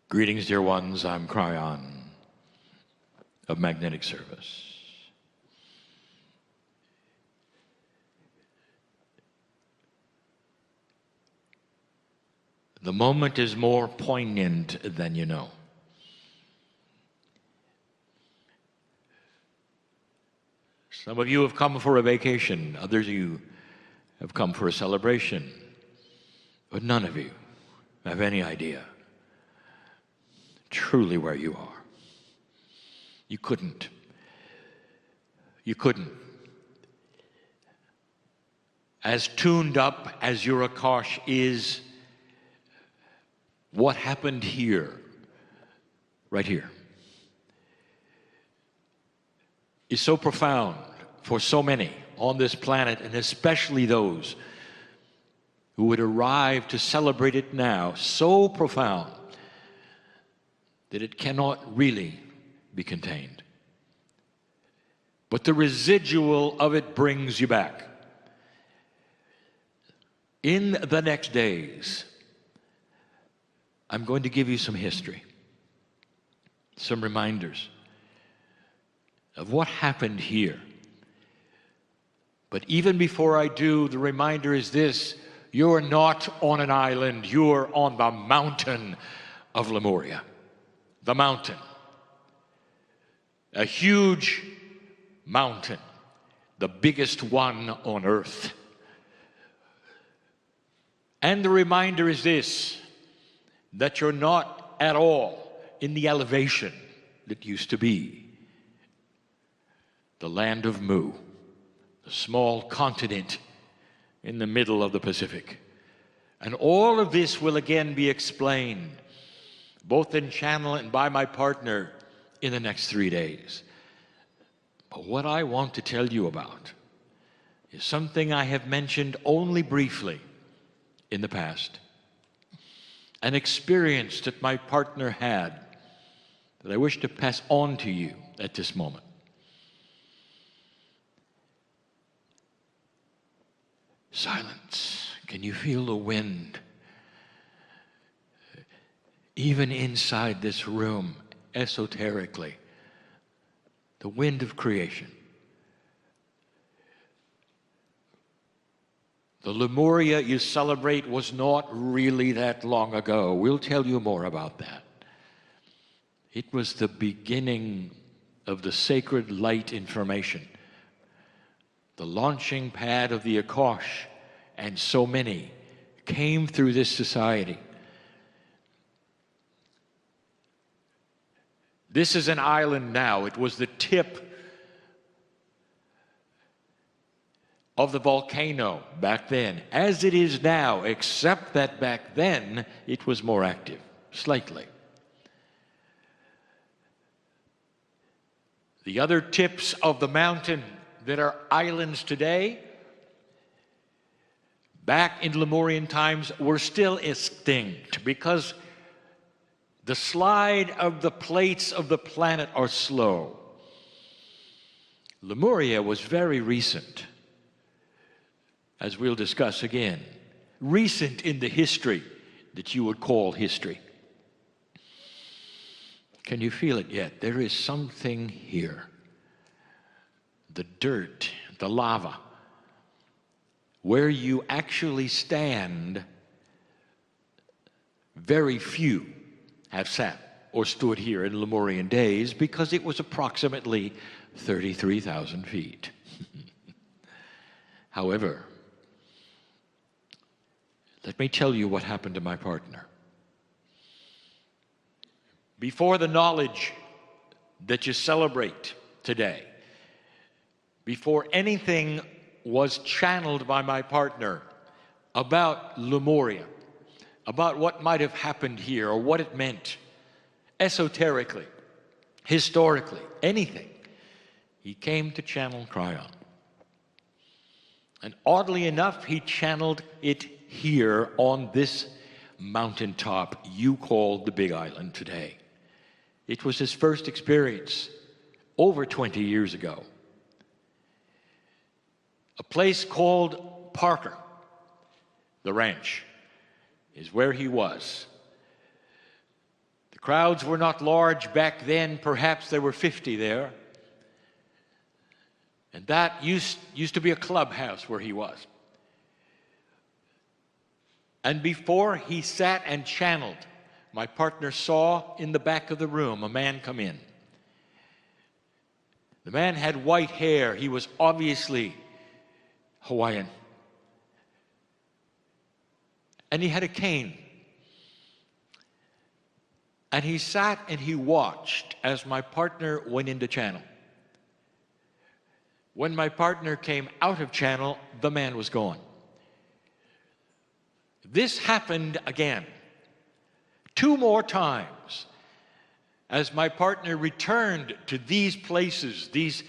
Greetings, dear ones. I'm Kryon of Magnetic Service. The moment is more poignant than you know. Some of you have come for a vacation, others of you have come for a celebration, but none of you have any idea truly where you are. You couldn't. You couldn't. As tuned up as your Akash is, what happened here, right here, is so profound for so many on this planet, and especially those who would arrive to celebrate it now, so profound that it cannot really be contained. But the residual of it brings you back. In the next days, I'm going to give you some history, some reminders of what happened here. But even before I do, the reminder is this: you're not on an island, you're on the mountain of Lemuria. The mountain. A huge mountain, the biggest one on earth. And the reminder is this: that you're not at all in the elevation that used to be. The land of Mu, a small continent in the middle of the Pacific. And all of this will again be explained, both in channel and by my partner, in the next 3 days. But what I want to tell you about is something I have mentioned only briefly in the past. An experience that my partner had that I wish to pass on to you at this moment. Silence. Can you feel the wind? Even inside this room, esoterically, the wind of creation. The Lemuria you celebrate was not really that long ago. We'll tell you more about that. It was the beginning of the sacred light information, the launching pad of the Akash, and so many came through this society. This is an island now. It was the tip of the volcano back then, as it is now, except that back then it was more active, slightly. The other tips of the mountain that are islands today, back in Lemurian times, were still extinct because the slide of the plates of the planet are slow. Lemuria was very recent, as we'll discuss again. Recent in the history that you would call history. Can you feel it yet? There is something here. The dirt, the lava, where you actually stand, very few have sat or stood here in Lemurian days because it was approximately 33,000 feet. However, let me tell you what happened to my partner. Before the knowledge that you celebrate today, before anything was channeled by my partner about Lemuria, about what might have happened here or what it meant, esoterically, historically, anything, he came to channel Kryon. And oddly enough, he channeled it here on this mountaintop you call the Big Island today. It was his first experience over 20 years ago. A place called Parker, the ranch, is where he was. The Crowds were not large back then. Perhaps there were 50 there. And that used to be a clubhouse where he was. And before he sat and channeled, my partner saw in the back of the room a man come in. The man had white hair. He was obviously Hawaiian. And he had a cane. And he sat and he watched as my partner went into channel. When my partner came out of channel, the man was gone. This happened again, 2 more times, as my partner returned to these places, these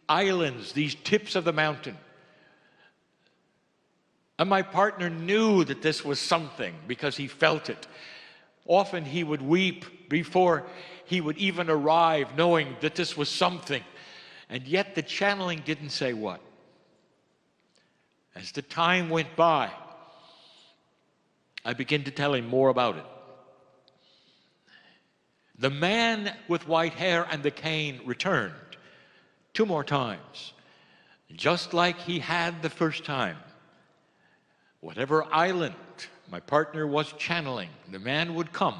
islands, these tips of the mountain. And my partner knew that this was something because he felt it. Often he would weep before he would even arrive, knowing that this was something. And yet the channeling didn't say what. As the time went by, I began to tell him more about it. The man with white hair and the cane returned 2 more times, just like he had the first time. Whatever island my partner was channeling, the man would come,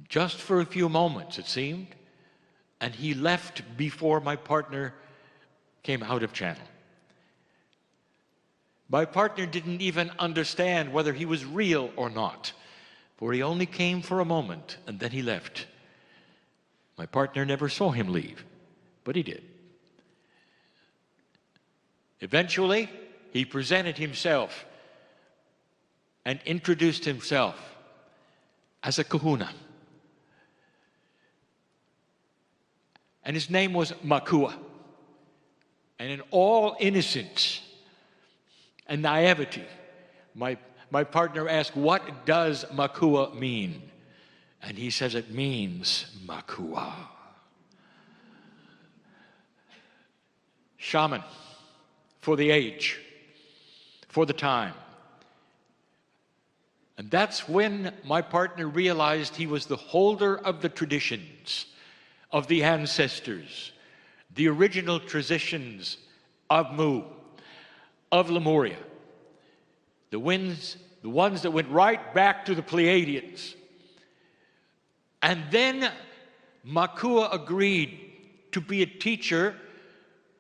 just for a few moments, it seemed, and he left before my partner came out of channel. My partner didn't even understand whether he was real or not, for he only came for a moment and then he left. My partner never saw him leave, but he did. Eventually, he presented himself and introduced himself as a kahuna. And his name was Makua. And in all innocence and naivety, my partner asked, "What does Makua mean?" And he says, "It means Makua." Shaman for the age, for the time. And that's when my partner realized he was the holder of the traditions of the ancestors, the original traditions of Mu, of Lemuria, the ones that went right back to the Pleiadians. And then Makua agreed to be a teacher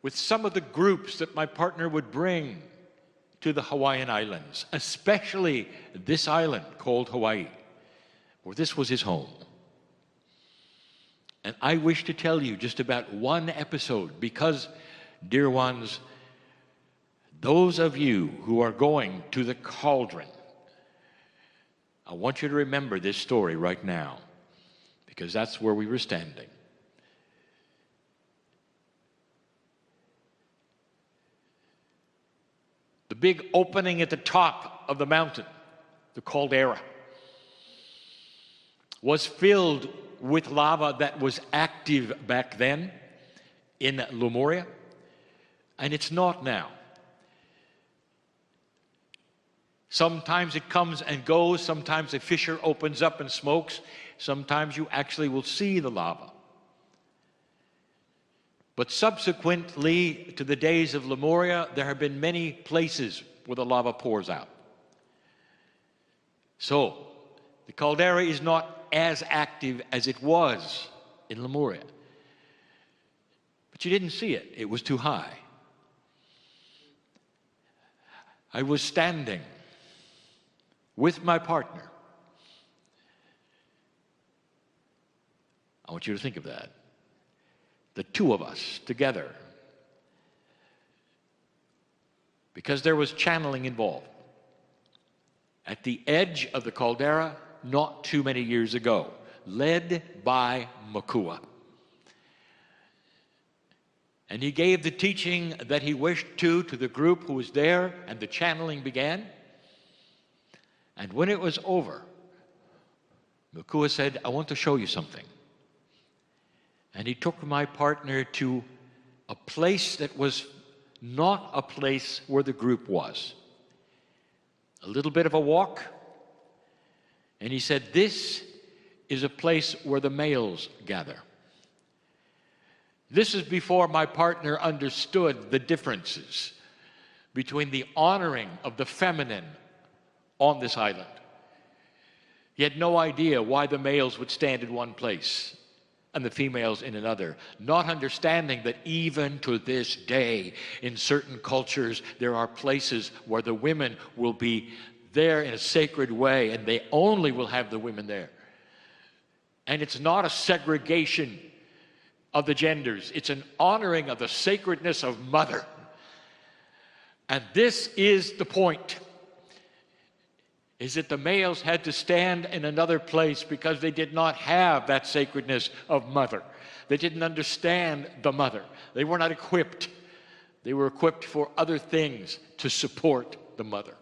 with some of the groups that my partner would bring to the Hawaiian Islands, especially this island called Hawaii, where this was his home. And I wish to tell you just about one episode because, dear ones, those of you who are going to the cauldron, I want you to remember this story right now because that's where we were standing. The big opening at the top of the mountain, the caldera, was filled with lava that was active back then in Lemuria, and it's not now. Sometimes it comes and goes, sometimes a fissure opens up and smokes, sometimes you actually will see the lava. But subsequently to the days of Lemuria, there have been many places where the lava pours out. So, the caldera is not as active as it was in Lemuria. But you didn't see it. It was too high. I was standing with my partner. I want you to think of that. The two of us together. Because there was channeling involved. At the edge of the caldera, not too many years ago, led by Makua. And he gave the teaching that he wished to the group who was there, and the channeling began. And when it was over, Makua said, "I want to show you something." And he took my partner to a place that was not a place where the group was. A little bit of a walk. And he said, "This is a place where the males gather. This is before my partner understood the differences between the honoring of the feminine on this island. He had no idea why the males would stand in one place and the females in another, not understanding that even to this day, in certain cultures, there are places where the women will be there in a sacred way, and they only will have the women there. And it's not a segregation of the genders. It's an honoring of the sacredness of mother. And this is the point, is that the males had to stand in another place because they did not have that sacredness of mother. They didn't understand the mother. They were not equipped. They were equipped for other things to support the mother.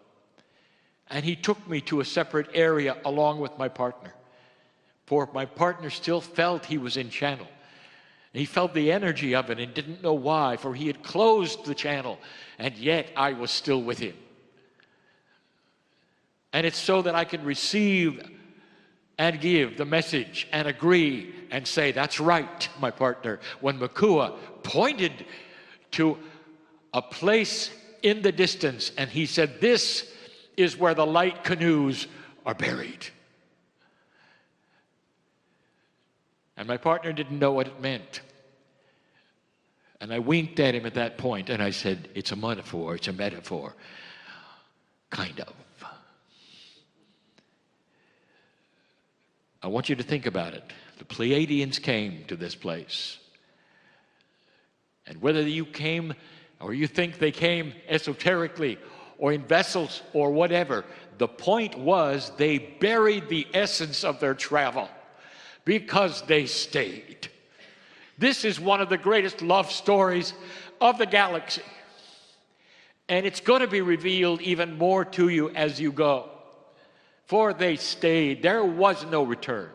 And he took me to a separate area along with my partner. For my partner still felt he was in channel. He felt the energy of it and didn't know why, for he had closed the channel, and yet I was still with him. And it's so that I can receive and give the message and agree and say, that's right, my partner. When Makua pointed to a place in the distance, and he said, this is where the light canoes are buried. And my partner didn't know what it meant. And I winked at him at that point, and I said, it's a metaphor, it's a metaphor. Kind of. I want you to think about it. The Pleiadians came to this place. And whether you came or you think they came esoterically or in vessels or whatever, the point was they buried the essence of their travel because they stayed. This is one of the greatest love stories of the galaxy. And it's going to be revealed even more to you as you go. For they stayed. There was no return.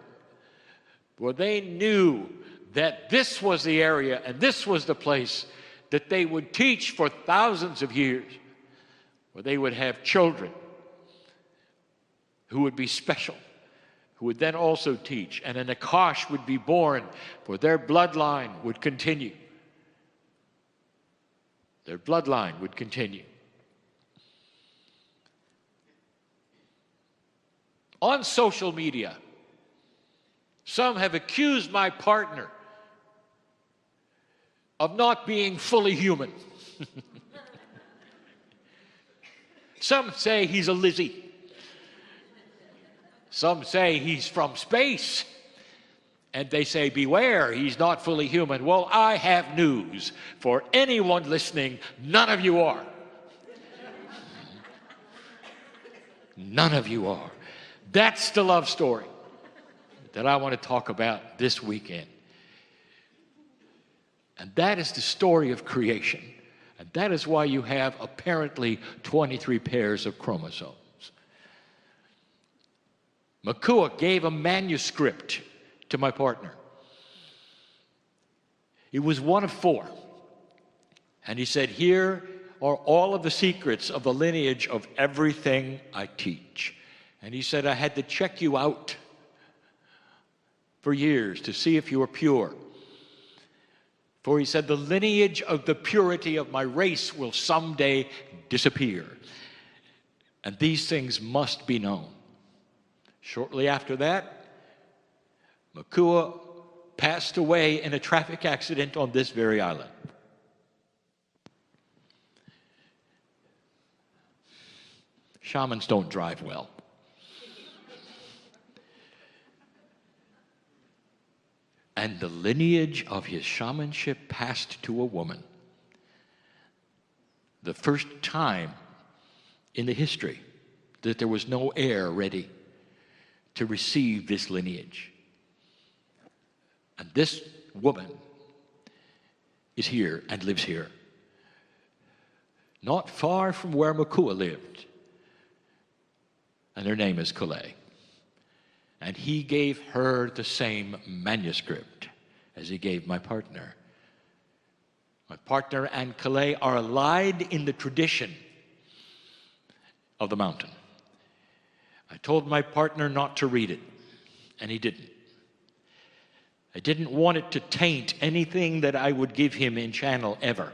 For they knew that this was the area and this was the place that they would teach for thousands of years, where they would have children who would be special, who would then also teach, and an Akash would be born, for their bloodline would continue. Their bloodline would continue. On social media, some have accused my partner of not being fully human. Some say he's a Lizzie. Some say he's from space. And they say, beware, he's not fully human. Well, I have news for anyone listening. None of you are. None of you are. That's the love story that I want to talk about this weekend. And that is the story of creation. And that is why you have apparently 23 pairs of chromosomes. Makua gave a manuscript to my partner. It was one of 4. And he said, here are all of the secrets of the lineage of everything I teach. And he said, I had to check you out for years to see if you were pure. For he said, the lineage of the purity of my race will someday disappear. And these things must be known. Shortly after that, Makua passed away in a traffic accident on this very island. Shamans don't drive well. And the lineage of his shamanship passed to a woman. The first time in the history that there was no heir ready to receive this lineage. And this woman is here and lives here. Not far from where Makua lived. And her name is Kalei. And he gave her the same manuscript as he gave my partner. My partner and Kalei are allied in the tradition of the mountain. I told my partner not to read it, and he didn't. I didn't want it to taint anything that I would give him in channel ever.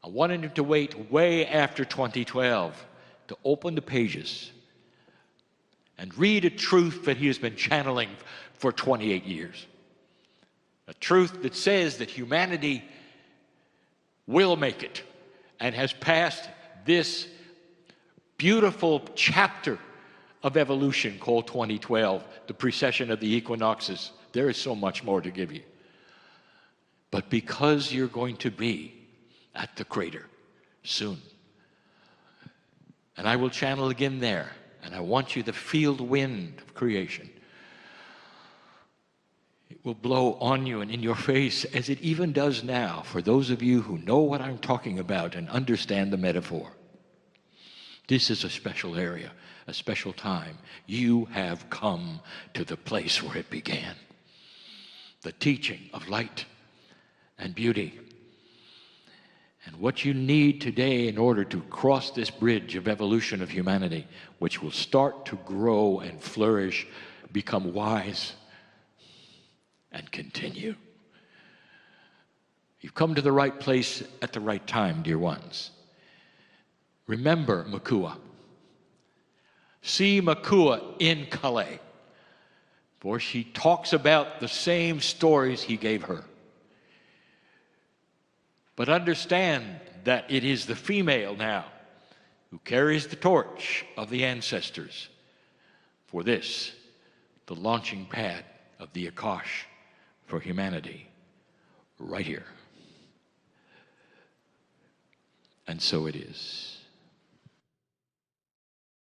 I wanted him to wait way after 2012 to open the pages and read a truth that he has been channeling for 28 years. A truth that says that humanity will make it and has passed this beautiful chapter of evolution called 2012, the precession of the equinoxes. There is so much more to give you. But because you're going to be at the crater soon, and I will channel again there, and I want you to feel the wind of creation. It will blow on you and in your face, as it even does now, for those of you who know what I'm talking about and understand the metaphor. This is a special area, a special time. You have come to the place where it began. The teaching of light and beauty. And what you need today in order to cross this bridge of evolution of humanity, which will start to grow and flourish, become wise, and continue. You've come to the right place at the right time, dear ones. Remember Makua. See Makua in Calais, for she talks about the same stories he gave her. But understand that it is the female now who carries the torch of the ancestors for this, the launching pad of the Akash for humanity, right here. And so it is.